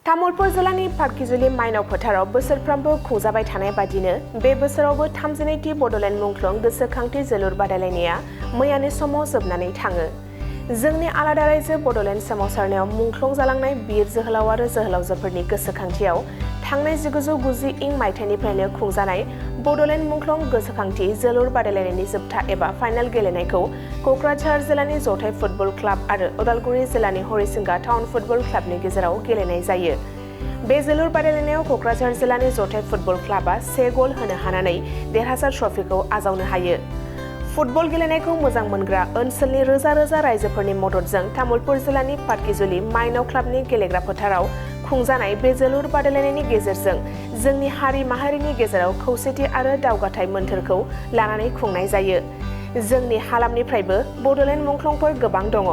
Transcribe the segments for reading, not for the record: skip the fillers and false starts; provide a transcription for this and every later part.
तामुलपुर जिल्लानि पाटकिजुलि माइनाव फोथाराव बोसोरफ्रोमबो खुंजाबाय थानाय बादिनो बे बोसोरावबो 32थि बड'लेण्ड मुंख्लं गोसोखांथि जोलुर बादायलायनाया मैयानि समाव जोबनानै थाङो। जोंनि आलादा रायजो बड'लेण्ड सोमावसारनायाव मुंख्लं जालांनाय बिर जोहोलाव आरो जोहोलावजोफोरनि गोसोखांथियाव थांनाय 1990 इं मायथाइनिफ्रायनो खुंजानाय बड'लेण्ड मुंख्लं गोसोखांथि जोलुर बादायलायनायनि जोबथा एबा फाइनाल गेलेनायखौ क'क्राझार जिल्लानि जथाय फुटबल क्लाब आरो उदालगुरि जिल्लानि हरिसिंगा टाउन फुटबल क्लाबनि गेजेराव गेलेनाय जायो। बे जोलुर बादायलायनायाव क'क्राझार जिल्लानि जथाय फुटबल क्लाबा 1 गल होनो हानानै देरहासार ट्रफिखौ आजावनो हायो। फुटबल गेलेनायखौ मोजां मोनग्रा ओनसोलनि रोजा रोजा रायजोफोरनि मददजों तामुलपुर जिल्लानि पाटकिजुलि माइनाव क्लाबनि गेलेग्रा फोथाराव खुंजानाय बे जोलुर बादायलायनायनि गेजेरजों जोंनि हारि माहारिनि गेजेराव खौसेथि आरो दावगाथाय मोन्थोरखौ लानानै खुंनाय जायो। जोंनि हालामनिफ्रायबो बड'लेण्ड मुंख्लंफोर गोबां दङ।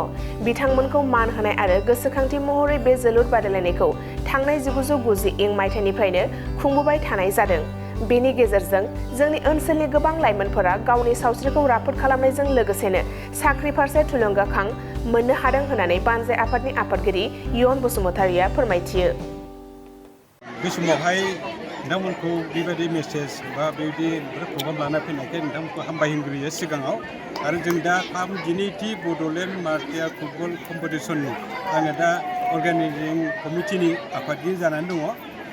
बिथांमोनखौ मान होनाय आरो गोसोखांथि महरै बे जोलुर बादायलायनायखौ थांनाय 1990 इं मायथाइनिफ्रायनो खुंबोबाय थानाय जादों। बेनि गेजेरजों जोंनि ओनसोलनि गोबां लाइमोनफोरा गावनि सावस्रिखौ राफोद खालामनायजों लोगोसेनो साख्रि फारसे थुलुंगाखां मोननो हादों होननानै बानजाय आफादनि आफादगिरि इयुन बसुमतारिया फोरमायथियो। बे समावहाय नोंथांमोनखौ बेबायदि मेसेज बा बेबायदि प्रग्राम लाना फैनायखाय नोंथांमोनखौ हामबायहोग्रोयो सिगाङाव। आरो जों दा 32थि बड'लेण्ड मार्टियार फुटबल कम्पिटिसननि आङो दा अर्गानाइजिं कमिटिनि आफादगिरि जानानै दङ।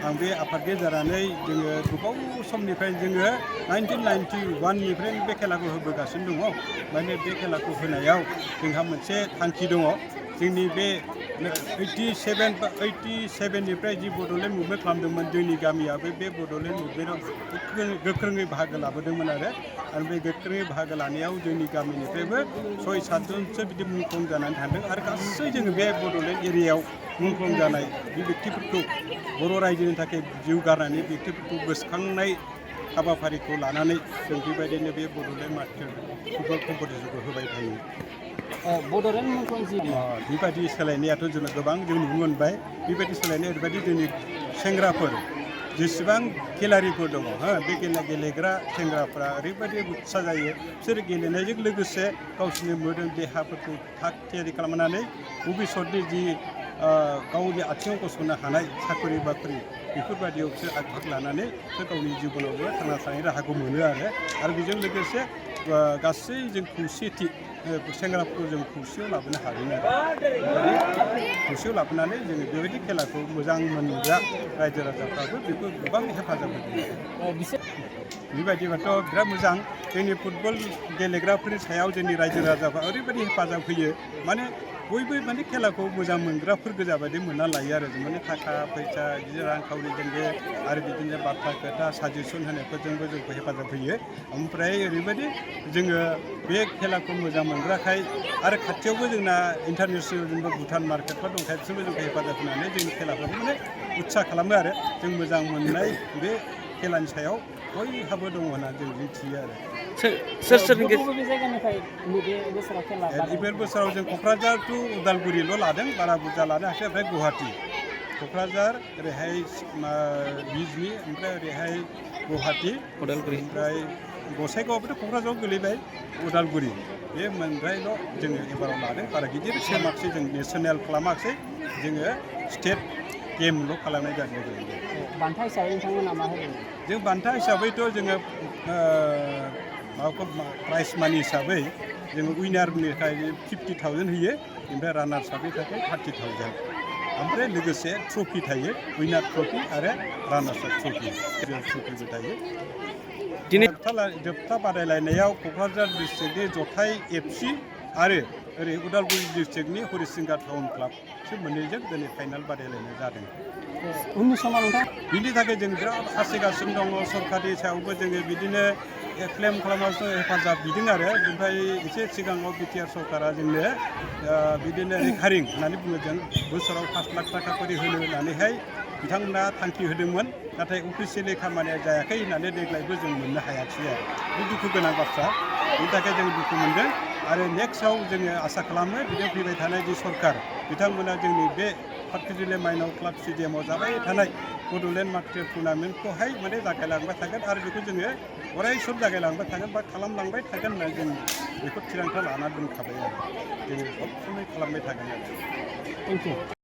आं बे आफादगिरि जानानै जोङो गोबाव समनिफ्राय जोङो 1991निफ्रायनो बे खेलाखौ होबोगासिनो दङ। माने बे खेलाखौ होनायाव जोंहा मोनसे थांखि दङ। जोंनि बे 87निफ्राय जि बड'लेण्ड मुभमेन्ट खालामदोंमोन जोंनि गामियाबो बे बड'लेण्ड मुभमेन्टआव गोख्रोङै बाहागो लाबोदोंमोन आरो बे गोख्रोङै बाहागो लानायाव जोंनि गामिनिफ्रायबो 6-7 जनसो बिदि मुंख्लं जानानै थांदों। आरो गासै जोङो बे बड'लेण्ड एरियायाव मुंख्लं जानाय बे व्यक्तिफोरखौ बर' रायजोनि थाखाय जिउ गारनानै व्यक्तिफोरखौ गोसोखांनाय हाबाफारिखौ लानानै जों बेबायदिनो बे बड'लेण्ड मार्टियार फुटबल कम्पिटिसनखौ होबाय थायो। बड'लेण्ड मुंख्लं बेबायदि सोलायनायाथ' जोङो गोबां जों नुनो मोनबाय। बेबायदि सोलायनाय ओरैबायदि जोंनि सेंग्राफोर जेसेबां खेलारिफोर दङ बे गेलेग्रा सेंग्राफ्रा ओरैबायदि उत्सा जायो। बिसोर गेलेनायजों लोगोसे गावसोरनि मोदोम देहाफोरखौ थाग थियारि खालामनानै भबिष्यतनि जि गावनि आथिङाव गसंनो हानाय साख्रि बाख्रि बेफोरबायदियाव बिसोर आग लानानै बिसोर गावनि जिबनावबो थांना थानायनि राहाखौ मोनो आरो बेजों लोगोसे गासै जों खौसेथि सेंग्राफोरखौ जों खौसेयाव लाबोनो हादों आरो खौसेयाव लाबोनानै जोङो बेबायदि खेलाखौ मोजां मोनग्रा रायजो राजाफ्राबो बेखौ गोबां हेफाजाब होदों। बेबायदिबाथ' बिराद मोजां। जोंनि फुटबल गेलेग्राफोरनि सायाव जोंनि रायजो राजाफ्रा ओरैबायदि हेफाजाब होयो। माने बयबो माने खेलाखौ मोजां मोनग्राफोर गोजा बायदि मोनना लायो आरो माने थाखा फैसा बिदिनो रांखावरिजोंबो आरो बिदिनो बाथ्रा खोथा साजेसन होनायफोरजोंबो जोंखौ हेफाजाब होयो। ओमफ्राय ओरैबायदि जोङो बे खेलाखौ मोजां मोनग्राखाय आरो खाथियावबो जोंना इन्टारनेसनेल जेनेबा भुटान मार्केटफोर दंखाय बिसोरबो जोंखौ हेफाजाब होनानै जोंनि खेलाफोरखौ माने उत्सा खालामो आरो जों मोजां मोननाय बे खेलानि सायाव बयहाबो दङ होननानै जों मिथियो आरो। बेफोर बोसोराव जों क'क्राझार टु उदालगुरिल' लादों, बारा बुरजा लानो हायाखै। ओमफ्राय गुवाहाटि क'क्राझार ओरैहाय बिजनि ओमफ्राय ओरैहाय गुवाहाटि उदालगुरि ओमफ्राय गसाइगावआबोथ' क'क्राझाराव गोलैबाय उदालगुरि बे मोनब्रैल' जोङो एबाराव लादों। बारा गिदिर खालामाखिसै जों नेसनेल खालामाखिसै जोङो स्टेट गेमल' खालामनाय जादों। बान्था हिसाबै नोंथांमोना मा होदों? जों बान्था हिसाबैथ' जोङो माबाखौ प्राइज मानि हिसाबै जोङो उइनारनि थाखाय 50,000 होयो। ओमफ्राय रानार्स आपनि थाखाय 30,000। ओमफ्राय लोगोसे ट्रफि थायो, उइनार ट्रफि आरो रानार्स आप ट्रफिबो थायो। जोबथा बादायलायनायाव क'क्राझार डिस्ट्रिक्टनि जथाय FC आरो ओरै उदालगुरि डिस्ट्रिक्टनि हरिसिंगा टाउन क्लाब बिसोर मोननैजों दिनै फाइनाल बादायलायनाय जादों। उननि समाव नोंथां बिनि थाखाय जों बिराद हास्थायगासिनो दङ। सरकारनि सायावबो जोङो बिदिनो क्लेम खालामनायाव हेफाजाब बिदों आरो ओमफ्राय एसे सिगाङाव BTR सरकारा जोंनो बिदिनो रिकारिं होननानै बुङो जों बोसोराव 5 लाख थाखा खरि होनो होननानैहाय बिथांमोना थांखि होदोंमोन। नाथाय अफिसियेलि खामानिया जायाखै होननानै देग्लायबो जों मोननो हायाखिसै आरो बे दुखु गोनां बाथ्रा। बेनि थाखाय जों दुखु मोनदों आरो नेक्स्टआव जोङो आसा खालामो बिदिनो फैबाय थानाय जि सरकार बिथांमोना जोंनि बे पाटकिजुलि माइनाव क्लाब स्टेडियामाव जाबाय थानाय बड'लेण्ड मार्टियार टुर्नामेन्टखौहाय माने जागायलांबाय थागोन आरो बेखौ जोङो अराय सम जागायलांबाय थागोन बा खालामलांबाय थागोन होननानै जों बेखौ थिरांथा लाना दोनखाबाय आरो जोङो सब समय खालामबाय थागोन आरो। Thank you.